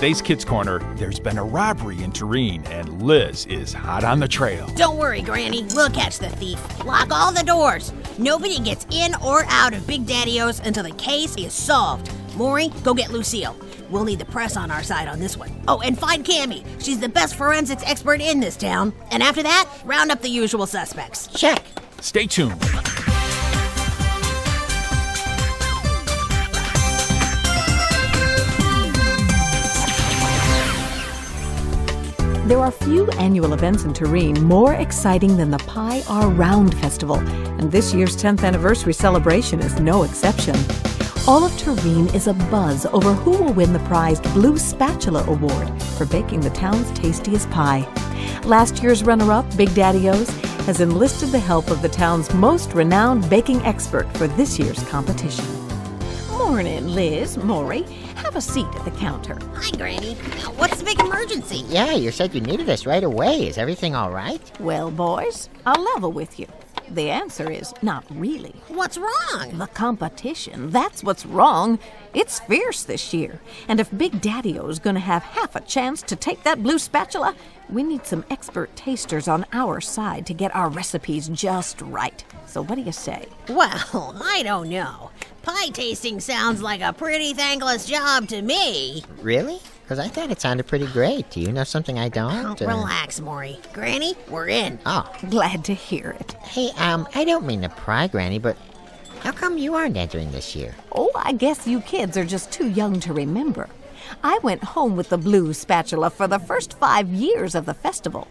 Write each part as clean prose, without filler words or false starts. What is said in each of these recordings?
today's Kids Corner, there's been a robbery in Terrene, and Liz is hot on the trail. Don't worry, Granny. We'll catch the thief. Lock all the doors. Nobody gets in or out of Big Daddy-Ohs until the case is solved. Maury, go get Lucille. We'll need the press on our side on this one. Oh, and find Cammie. She's the best forensics expert in this town. And after that, round up the usual suspects. Check. Stay tuned. There are few annual events in Terrene more exciting than the Pie Are Round Festival, and this year's 10th anniversary celebration is no exception. All of Terrene is abuzz over who will win the prized Blue Spatula Award for baking the town's tastiest pie. Last year's runner-up, Big Daddy-Ohs, has enlisted the help of the town's most renowned baking expert for this year's competition. Morning, Liz, Maury. Have a seat at the counter. Hi, Granny. What's the big emergency? Yeah, you said you needed us right away. Is everything all right? Well, boys, I'll level with you. The answer is not really. What's wrong? The competition, that's what's wrong. It's fierce this year. And if Big Daddy-Oh's gonna have half a chance to take that blue spatula, we need some expert tasters on our side to get our recipes just right. So what do you say? Well, I don't know. Pie tasting sounds like a pretty thankless job to me. Really? Because I thought it sounded pretty great. Do you know something I don't? Relax, Maury. Granny, we're in. Oh. Glad to hear it. Hey, I don't mean to pry, Granny, but how come you aren't entering this year? Oh, I guess you kids are just too young to remember. I went home with the blue spatula for the first 5 years of the festival.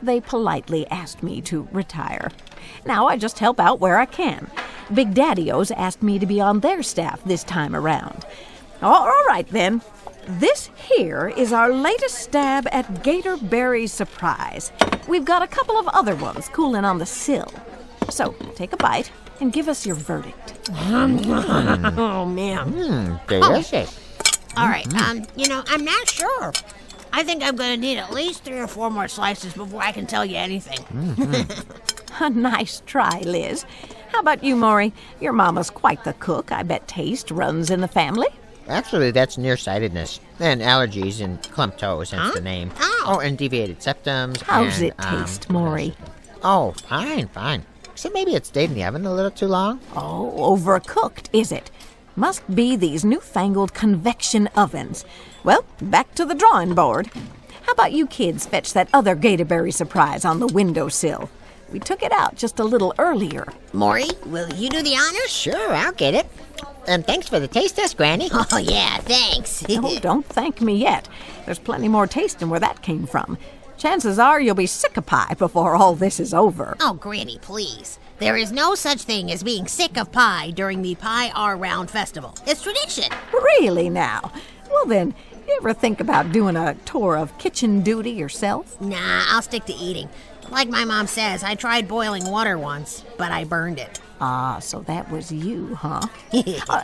They politely asked me to retire. Now I just help out where I can. Big Daddy-Ohs asked me to be on their staff this time around. All right, then. This here is our latest stab at Gatorberry Surprise. We've got a couple of other ones cooling on the sill. So, take a bite and give us your verdict. Oh, man. Delicious. All right, I'm not sure. I think I'm going to need at least 3 or 4 more slices before I can tell you anything. A nice try, Liz. How about you, Maury? Your mama's quite the cook. I bet taste runs in the family. Actually, that's nearsightedness and allergies and clumped toes, hence the name. Oh, and deviated septums. How's and, it taste, Maury? Oh, fine. So maybe it stayed in the oven a little too long? Oh, overcooked, is it? Must be these newfangled convection ovens. Well, back to the drawing board. How about you kids fetch that other Gatorberry Surprise on the windowsill? We took it out just a little earlier. Maury, will you do the honors? Sure, I'll get it. And thanks for the taste test, Granny. Oh, yeah, thanks. Oh, don't thank me yet. There's plenty more tasting where that came from. Chances are you'll be sick of pie before all this is over. Oh, Granny, please. There is no such thing as being sick of pie during the Pie Are Round Festival. It's tradition. Really now? Well then, you ever think about doing a tour of kitchen duty yourself? Nah, I'll stick to eating. Like my mom says, I tried boiling water once, but I burned it. Ah, so that was you, huh?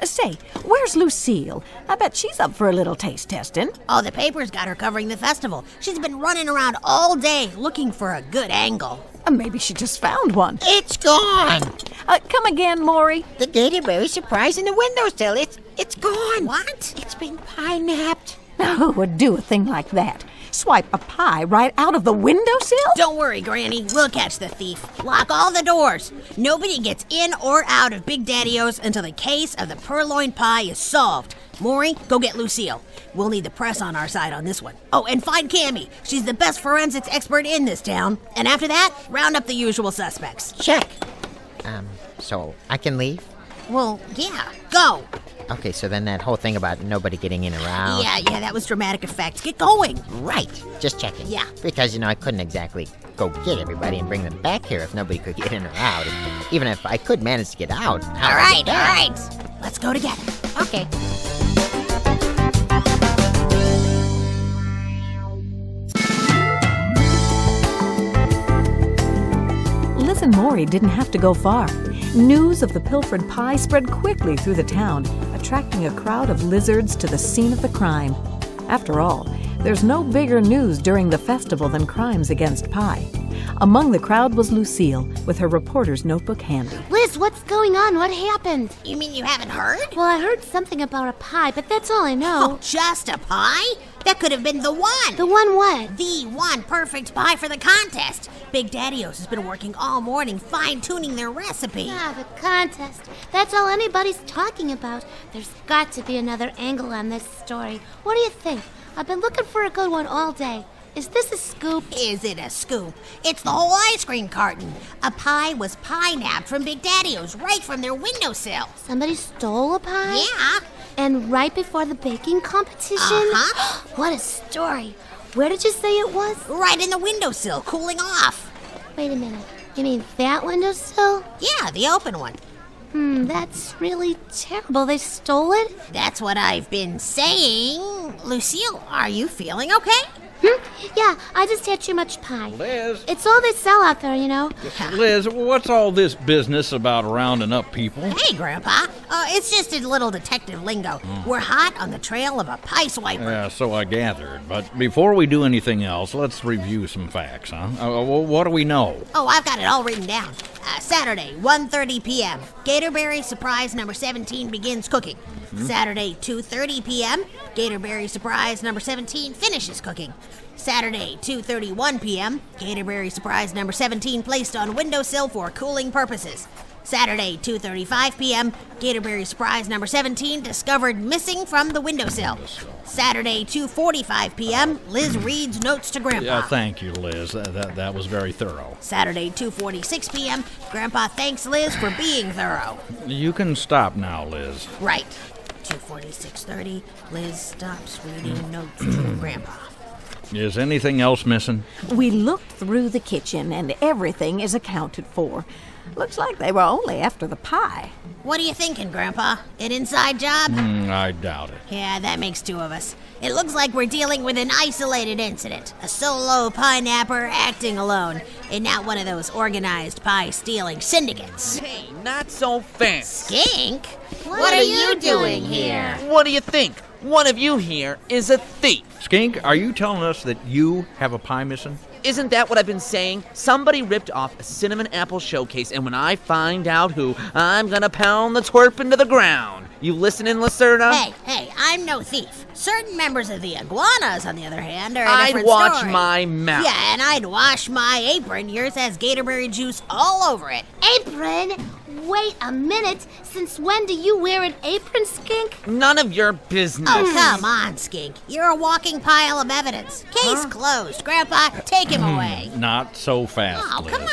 Say, where's Lucille? I bet she's up for a little taste testing. Oh, the paper's got her covering the festival. She's been running around all day looking for a good angle. Maybe she just found one. It's gone. Come again, Maury. The Gatorberry Surprise in the windowsill. It's gone. What? It's been pie-napped. Who would do a thing like that? Swipe a pie right out of the windowsill? Don't worry, Granny. We'll catch the thief. Lock all the doors. Nobody gets in or out of Big Daddy-Ohs until the case of the Purloined pie is solved. Maury, go get Lucille. We'll need the press on our side on this one. Oh, and find Cammie. She's the best forensics expert in this town. And after that, round up the usual suspects. Check. So I can leave? Well, yeah. Go. Okay, so then that whole thing about nobody getting in or out. Yeah, that was dramatic effect. Get going. Right. Just checking. Yeah. Because, I couldn't exactly go get everybody and bring them back here if nobody could get in or out. Even if I could manage to get out. All right. Let's go together. Okay. Liz and Maury didn't have to go far. News of the pilfered pie spread quickly through the town, attracting a crowd of lizards to the scene of the crime. After all, there's no bigger news during the festival than crimes against pie. Among the crowd was Lucille, with her reporter's notebook handy. Liz, what's going on? What happened? You mean you haven't heard? Well, I heard something about a pie, but that's all I know. Oh, just a pie? That could have been the one. The one what? The one perfect pie for the contest. Big Daddy-Ohs has been working all morning fine-tuning their recipe. Ah, the contest. That's all anybody's talking about. There's got to be another angle on this story. What do you think? I've been looking for a good one all day. Is this a scoop? Is it a scoop? It's the whole ice cream carton. A pie was pie-nabbed from Big Daddy-Ohs right from their windowsill. Somebody stole a pie? Yeah. And right before the baking competition? Uh-huh. What a story. Where did you say it was? Right in the windowsill, cooling off. Wait a minute. You mean that windowsill? Yeah, the open one. That's really terrible. They stole it? That's what I've been saying. Lucille, are you feeling okay? Yeah, I just had too much pie. Liz. It's all they sell out there, you know. Liz, what's all this business about rounding up people? Hey, Grandpa. It's just a little detective lingo. We're hot on the trail of a pie swiper. Yeah, so I gathered. But before we do anything else, let's review some facts, huh? What do we know? Oh, I've got it all written down. Saturday, 1:30 p.m. Gatorberry Surprise number 17 begins cooking. Saturday, 2:30 p.m. Gatorberry Surprise number 17 finishes cooking. Saturday, 2:31 p.m. Gatorberry Surprise number 17 placed on windowsill for cooling purposes. Saturday, 2:35 p.m. Gatorberry Surprise number 17 discovered missing from the windowsill. Saturday, 2:45 p.m. Liz reads notes to Grandpa. Yeah, thank you, Liz. That was very thorough. Saturday, 2:46 p.m. Grandpa thanks Liz for being thorough. You can stop now, Liz. Right. 2:46:30. Liz stops reading notes to Grandpa. Is anything else missing? We looked through the kitchen and everything is accounted for. Looks like they were only after the pie. What are you thinking, Grandpa? An inside job? I doubt it. Yeah, that makes two of us. It looks like we're dealing with an isolated incident. A solo pie napper acting alone, and not one of those organized pie-stealing syndicates. Hey, not so fast. Skink? What are you doing here? What do you think? One of you here is a thief. Skink, are you telling us that you have a pie missing? Isn't that what I've been saying? Somebody ripped off a cinnamon apple showcase, and when I find out who, I'm gonna pound the twerp into the ground. You listening, Lacerda? Hey, I'm no thief. Certain members of the Iguanas, on the other hand, are a I'd different watch story. my mouth. Yeah, and I'd wash my apron. Yours has Gatorberry juice all over it. Apron? Wait a minute. Since when do you wear an apron, Skink? None of your business. Oh, come on, Skink. You're a walking pile of evidence. Case closed. Grandpa, take him away. Not so fast, Oh, Liz. come on.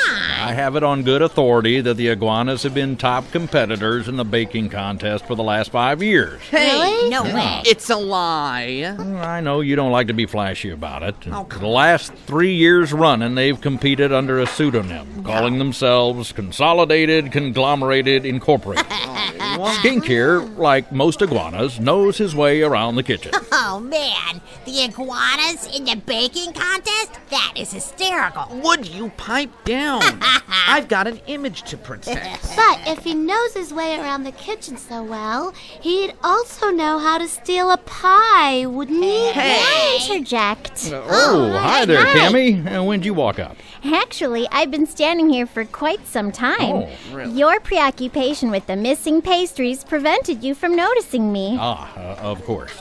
I have it on good authority that the Iguanas have been top competitors in the baking contest for the last 5 years. Hey, Really? No way. it's a lie. I know you don't like to be flashy about it. Oh, For the last 3 years running, they've competed under a pseudonym, calling themselves Consolidated Conglomerated Incorporated. Skink here, like most iguanas, knows his way around the kitchen. Oh, man. The Iguanas in the baking contest? That is hysterical. Would you pipe down? I've got an image to protect. But if he knows his way around the kitchen so well, he'd also know how to steal a pie, wouldn't he? Hey. Interject. Hi there, Cammy. When'd you walk up? Actually, I've been standing here for quite some time. Oh, really? Your preoccupation with the missing pastries prevented you from noticing me. Of course.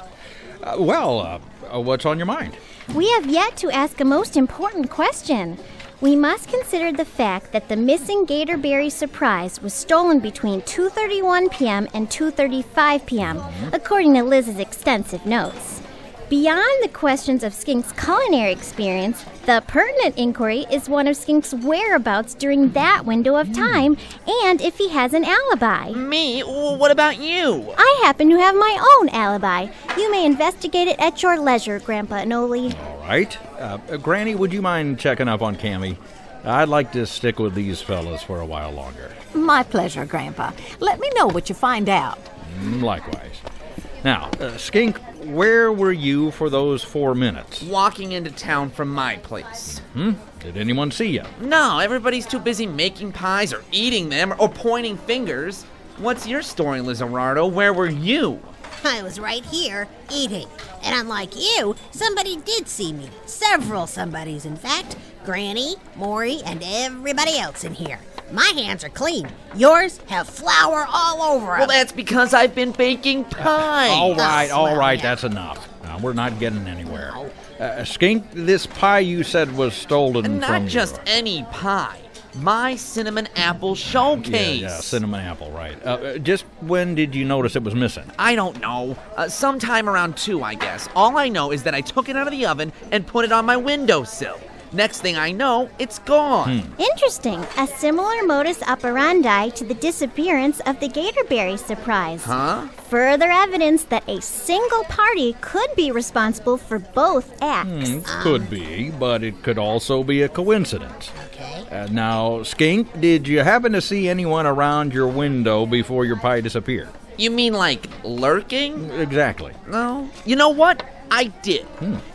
What's on your mind? We have yet to ask a most important question. We must consider the fact that the missing Gatorberry surprise was stolen between 2:31 p.m. and 2:35 p.m., according to Liz's extensive notes. Beyond the questions of Skink's culinary experience, the pertinent inquiry is one of Skink's whereabouts during that window of time and if he has an alibi. Me? What about you? I happen to have my own alibi. You may investigate it at your leisure, Grandpa Anole. All right. Granny, would you mind checking up on Cammy? I'd like to stick with these fellas for a while longer. My pleasure, Grandpa. Let me know what you find out. Likewise. Now, Skink, where were you for those 4 minutes? Walking into town from my place. Did anyone see you? No, everybody's too busy making pies or eating them or pointing fingers. What's your story, Lizardo? Where were you? I was right here, eating. And unlike you, somebody did see me. Several somebodies, in fact. Granny, Maury, and everybody else in here. My hands are clean. Yours have flour all over them. Well, that's because I've been baking pie. All right, well, yeah. that's enough. Now, we're not getting anywhere. Skink, this pie you said was stolen And from not just any pie. My cinnamon apple showcase. Yeah, cinnamon apple, right. Just when did you notice it was missing? I don't know. Sometime around 2, I guess. All I know is that I took it out of the oven and put it on my windowsill. Next thing I know, it's gone. Interesting. A similar modus operandi to the disappearance of the Gatorberry surprise. Huh? Further evidence that a single party could be responsible for both acts. Could be, but it could also be a coincidence. Okay. Now, Skink, did you happen to see anyone around your window before your pie disappeared? You mean like lurking? Exactly. No. You know what? I did.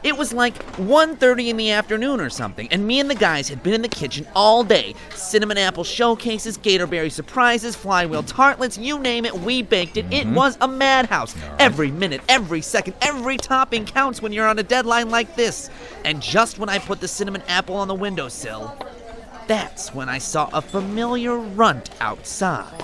It was like 1:30 in the afternoon or something, and me and the guys had been in the kitchen all day. Cinnamon apple showcases, Gatorberry surprises, flywheel tartlets, you name it, we baked it. It was a madhouse. Every minute, every second, every topping counts when you're on a deadline like this. And just when I put the cinnamon apple on the windowsill, that's when I saw a familiar runt outside.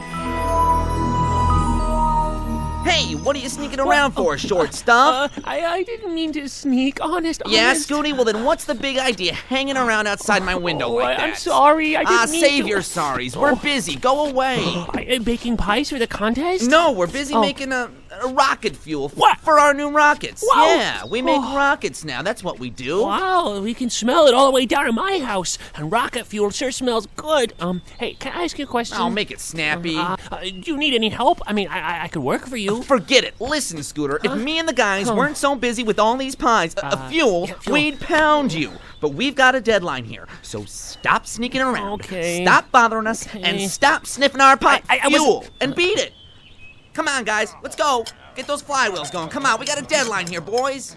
Hey, what are you sneaking around for, short stuff? I didn't mean to sneak, honest. Yeah, Scooty? Well, then what's the big idea hanging around outside my window like that? I'm sorry, I didn't mean save to. your sorries. We're busy. Go away. Baking pies for the contest? No, we're busy making a rocket fuel What? for our new rockets. Wow. Yeah, we make rockets now. That's what we do. Wow, we can smell it all the way down to my house. And rocket fuel sure smells good. Hey, can I ask you a question? I'll make it snappy. Do you need any help? I mean, I could work for you. Forget it. Listen, Scooter, if me and the guys weren't so busy with all these pies, fuel, fuel. we'd pound you. But we've got a deadline here, so stop sneaking around. Okay. Stop bothering us, and Okay. stop sniffing our pie I fuel, wasn't- and beat it. Come on, guys, let's go. Get those flywheels going. Come on, we got a deadline here, boys.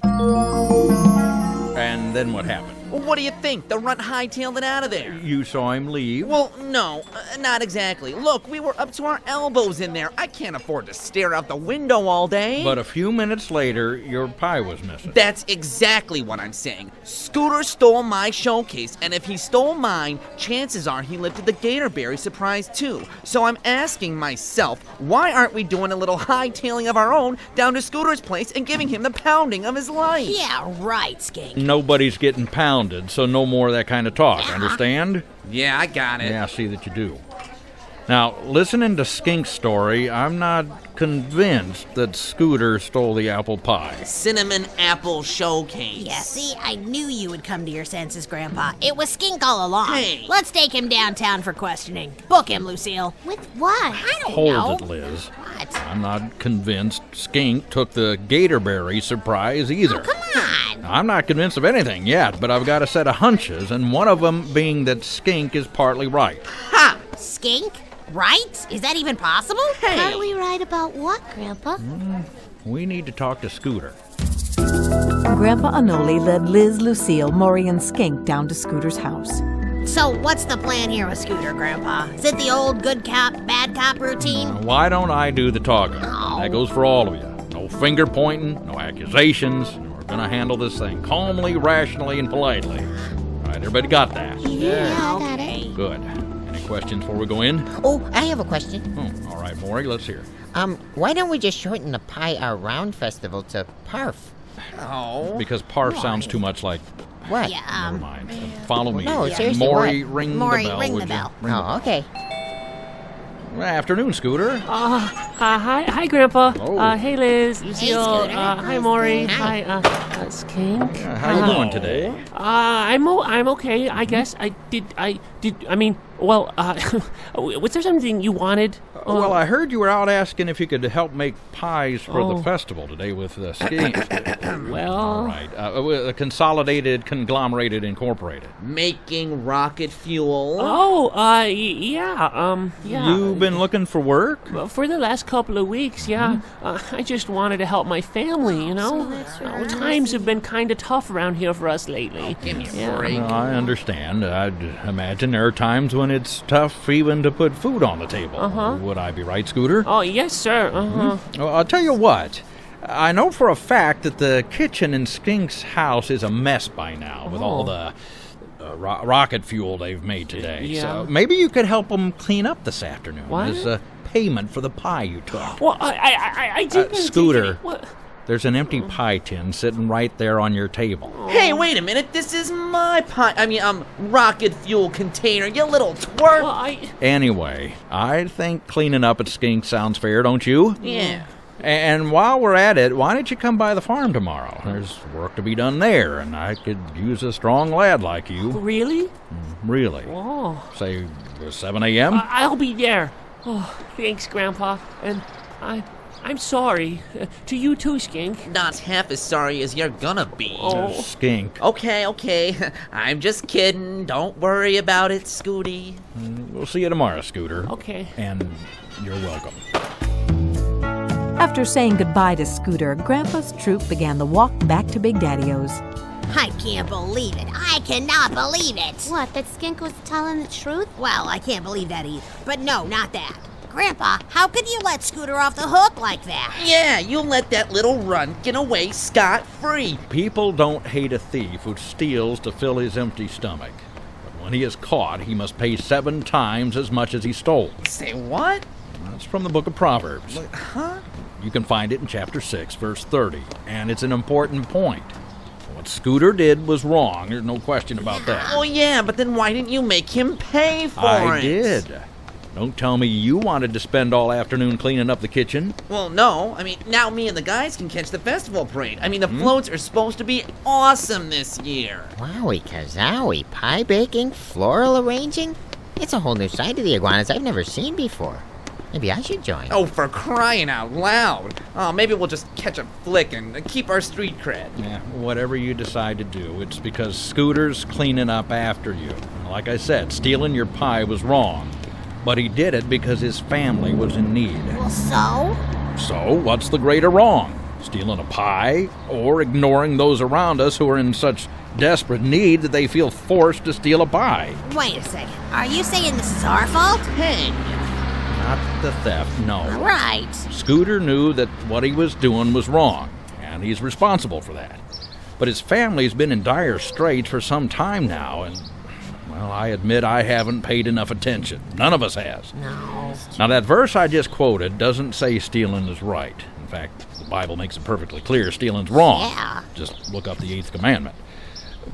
And then what happened? Well, what do you think? The runt hightailed it out of there. You saw him leave? Well, no, not exactly. Look, we were up to our elbows in there. I can't afford to stare out the window all day. But a few minutes later, your pie was missing. That's exactly what I'm saying. Scooter stole my showcase, and if he stole mine, chances are he lifted the Gatorberry surprise too. So I'm asking myself, why aren't we doing a little hightailing of our own down to Scooter's place and giving him the pounding of his life? Yeah, right, Skink. Nobody's getting pounded, so no more of that kind of talk, understand? Yeah, I got it. Yeah, I see that you do. Now, listening to Skink's story, I'm not convinced that Scooter stole the apple pie. Cinnamon apple showcase. Yeah, see, I knew you would come to your senses, Grandpa. It was Skink all along. Hey. Let's take him downtown for questioning. Book him, Lucille. With what? I don't Hold know. it, Liz. What? I'm not convinced Skink took the Gatorberry surprise either. Come on. I'm not convinced of anything yet, but I've got a set of hunches, and one of them being that Skink is partly right. Ha! Skink? Right? Is that even possible? Partly right about what, Grandpa? We need to talk to Scooter. Grandpa Anole led Liz, Lucille, Maury, and Skink down to Scooter's house. So, what's the plan here with Scooter, Grandpa? Is it the old good cop, bad cop routine? Why don't I do the talking? That goes for all of you. No finger pointing, no accusations. We're going to handle this thing calmly, rationally, and politely. All right, everybody got that? Yeah, I got it. Good. Any questions before we go in? Oh, I have a question. All right, Maury, let's hear. Why don't we just shorten the Pie Our Round Festival to PARF? Oh. Because parf sounds too much like... What? Yeah, Never mind. Follow me. No, seriously, Maury, what? ring Maury, the bell. ring would the you? bell. Ring the Oh, okay. Afternoon, Scooter. Hi, Grandpa. Oh. Hey, Liz, Lucille. Scooter. Hi, Maury. Hi. Hi, Skink. How you doing today? I'm okay. I guess I mean, well, was there something you wanted? Well, I heard you were out asking if you could help make pies for the festival today with skiing. Well, All right. Consolidated, conglomerated, incorporated. Making rocket fuel. yeah. You've been looking for work? Well, for the last couple of weeks, yeah. I just wanted to help my family, you know? Times have been kind of tough around here for us lately. Give me a break. I understand. I'd imagine there are times when it's tough even to put food on the table. Would I be right, Scooter? Oh, yes, sir. Well, I'll tell you what. I know for a fact that the kitchen in Skink's house is a mess by now with all the rocket fuel they've made today. Yeah. So maybe you could help them clean up this afternoon. What? As a payment for the pie you took. Well, I didn't. Scooter. What? There's an empty pie tin sitting right there on your table. Hey, wait a minute. This is my rocket fuel container, you little twerp. Well, Anyway, I think cleaning up at Skink sounds fair, don't you? Yeah. And while we're at it, why don't you come by the farm tomorrow? There's work to be done there, and I could use a strong lad like you. Really? Really. Oh. Say 7 a.m.? I'll be there. Oh, thanks, Grandpa. And I'm sorry. To you too, Skink. Not half as sorry as you're gonna be. Oh. Skink. Okay. I'm just kidding. Don't worry about it, Scooty. We'll see you tomorrow, Scooter. Okay. And you're welcome. After saying goodbye to Scooter, Grandpa's troop began the walk back to Big Daddy-Ohs. I can't believe it. I cannot believe it. What, that Skink was telling the truth? Well, I can't believe that either. But no, not that. Grandpa, how could you let Scooter off the hook like that? Yeah, you let that little runt get away scot-free. People don't hate a thief who steals to fill his empty stomach. But when he is caught, he must pay 7 times as much as he stole. Say what? That's from the book of Proverbs. Huh? You can find it in chapter 6, verse 30, and it's an important point. What Scooter did was wrong. There's no question about that. Oh, yeah, but then why didn't you make him pay for it? I did. Don't tell me you wanted to spend all afternoon cleaning up the kitchen. Well, no. Now me and the guys can catch the festival parade. The floats are supposed to be awesome this year. Wowie kazowie, pie baking, floral arranging? It's a whole new side to the Iguanas I've never seen before. Maybe I should join. Oh, for crying out loud. Oh, maybe we'll just catch a flick and keep our street cred. Yeah, whatever you decide to do, it's because Scooter's cleaning up after you. Like I said, stealing your pie was wrong. But he did it because his family was in need. Well, so? So, what's the greater wrong? Stealing a pie or ignoring those around us who are in such desperate need that they feel forced to steal a pie? Wait a second. Are you saying this is our fault? Hey. Not the theft, no. Right. Scooter knew that what he was doing was wrong, and he's responsible for that. But his family's been in dire straits for some time now, and, well, I admit I haven't paid enough attention. None of us has. No. Now, that verse I just quoted doesn't say stealing is right. In fact, the Bible makes it perfectly clear stealing's wrong. Yeah. Just look up the 8th commandment.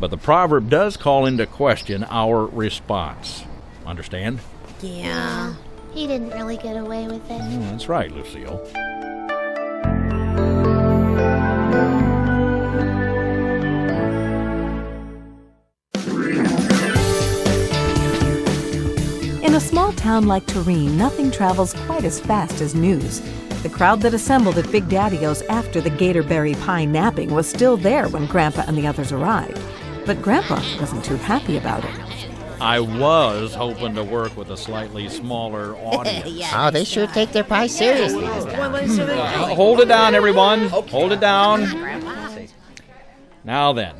But the proverb does call into question our response. Understand? Yeah. He didn't really get away with it. That's right, Lucille. In a small town like Terrene, nothing travels quite as fast as news. The crowd that assembled at Big Daddy-Ohs after the Gatorberry pie napping was still there when Grandpa and the others arrived. But Grandpa wasn't too happy about it. I was hoping to work with a slightly smaller audience. Yeah, Oh, they sure take their pie seriously this time. Hold it down, everyone. Hold it down. Now then,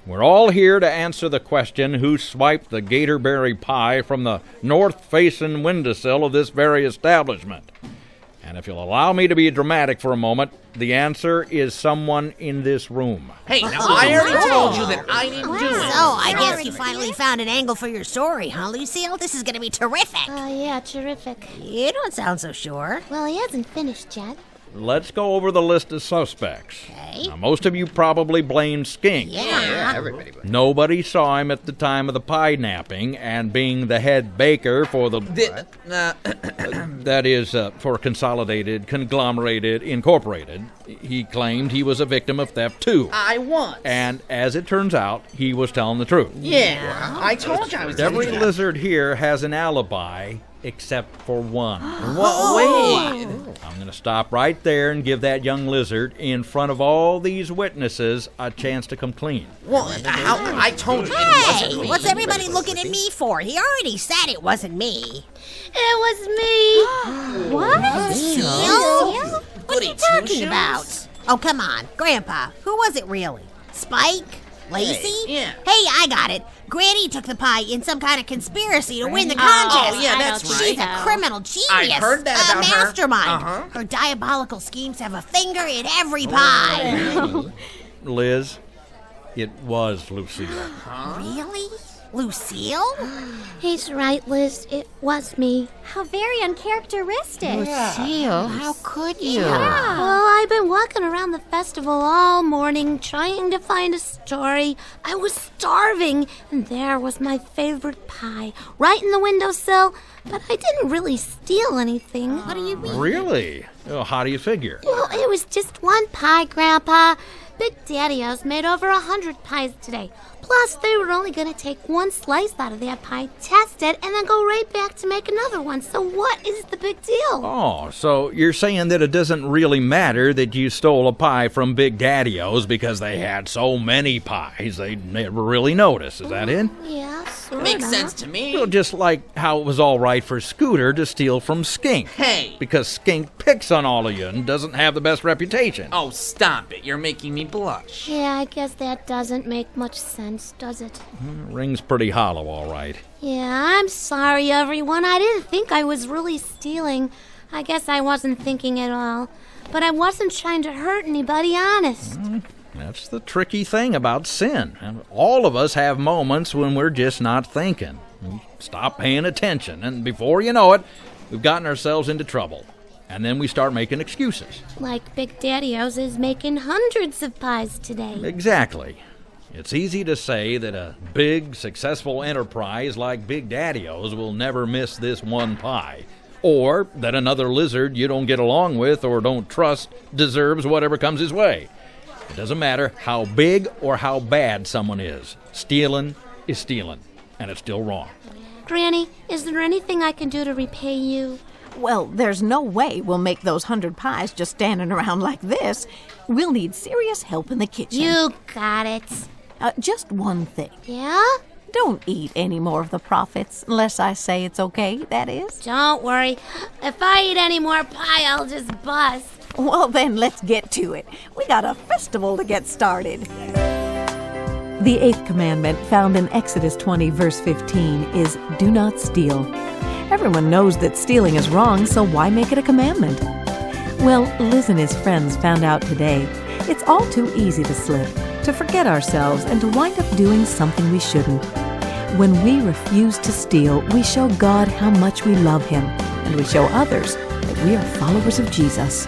we're all here to answer the question who swiped the Gatorberry pie from the north-facing windowsill of this very establishment. And if you'll allow me to be dramatic for a moment, the answer is someone in this room. Hey, now I already told you that I didn't do it. So, I guess you finally found an angle for your story, huh, Lucille? This is going to be terrific. Oh, yeah, terrific. You don't sound so sure. Well, he hasn't finished yet. Let's go over the list of suspects. Okay. Now, most of you probably blame Skink. Yeah. Everybody. Nobody saw him at the time of the pie napping, and being the head baker for the... that is, for Consolidated, Conglomerated, Incorporated, he claimed he was a victim of theft, too. I was. And as it turns out, he was telling the truth. Yeah, I told you I was Every telling you. lizard here has an alibi, except for one. Wait. I'm going to stop right there and give that young lizard, in front of all these witnesses, a chance to come clean. Well, I told you it wasn't Hey, me. what's everybody looking at me for? He already said it wasn't me. It was me. What? Lucille? What are you talking about? Oh, come on. Grandpa, who was it really? Spike? Lacey? yeah. Hey, I got it. Granny took the pie in some kind of conspiracy to win the contest. Oh, yeah, that's She's right. a criminal genius. I heard that about her. A mastermind. Uh-huh. Her diabolical schemes have a finger in every pie. Liz, it was Lucille. Really? Lucille? He's right, Liz. It was me. How very uncharacteristic. Lucille, how could you? Well, I've been walking around the festival all morning trying to find a story. I was starving, and there was my favorite pie right in the windowsill. But I didn't really steal anything. What do you mean? Really? Well, how do you figure? Well, it was just one pie, Grandpa. Big Daddy-Ohs made over 100 pies today. Plus, they were only going to take one slice out of that pie, test it, and then go right back to make another one. So what is the big deal? Oh, so you're saying that it doesn't really matter that you stole a pie from Big Daddy-Ohs because they had so many pies they never really noticed. Is that it? Yeah, sort of. Makes sense to me. Well, just like how it was all right for Scooter to steal from Skink. Hey! Because Skink picks on all of you and doesn't have the best reputation. Oh, stop it. You're making me blush. Yeah, I guess that doesn't make much sense, does it? Rings pretty hollow, all right. Yeah, I'm sorry, everyone. I didn't think I was really stealing. I guess I wasn't thinking at all. But I wasn't trying to hurt anybody, honest. That's the tricky thing about sin. And all of us have moments when we're just not thinking. We stop paying attention, and before you know it, we've gotten ourselves into trouble. And then we start making excuses. Like Big Daddy-Ohs is making hundreds of pies today. Exactly. It's easy to say that a big, successful enterprise like Big Daddy-Ohs will never miss this one pie. Or that another lizard you don't get along with or don't trust deserves whatever comes his way. It doesn't matter how big or how bad someone is. Stealing is stealing, and it's still wrong. Granny, is there anything I can do to repay you? Well, there's no way we'll make those 100 pies just standing around like this. We'll need serious help in the kitchen. You got it. Just one thing. Yeah? Don't eat any more of the profits, unless I say it's okay, that is. Don't worry. If I eat any more pie, I'll just bust. Well, then let's get to it. We got a festival to get started. The 8th commandment, found in Exodus 20, verse 15, is do not steal. Everyone knows that stealing is wrong, so why make it a commandment? Well, Liz and his friends found out today it's all too easy to slip, to forget ourselves, and to wind up doing something we shouldn't. When we refuse to steal, we show God how much we love Him, and we show others that we are followers of Jesus.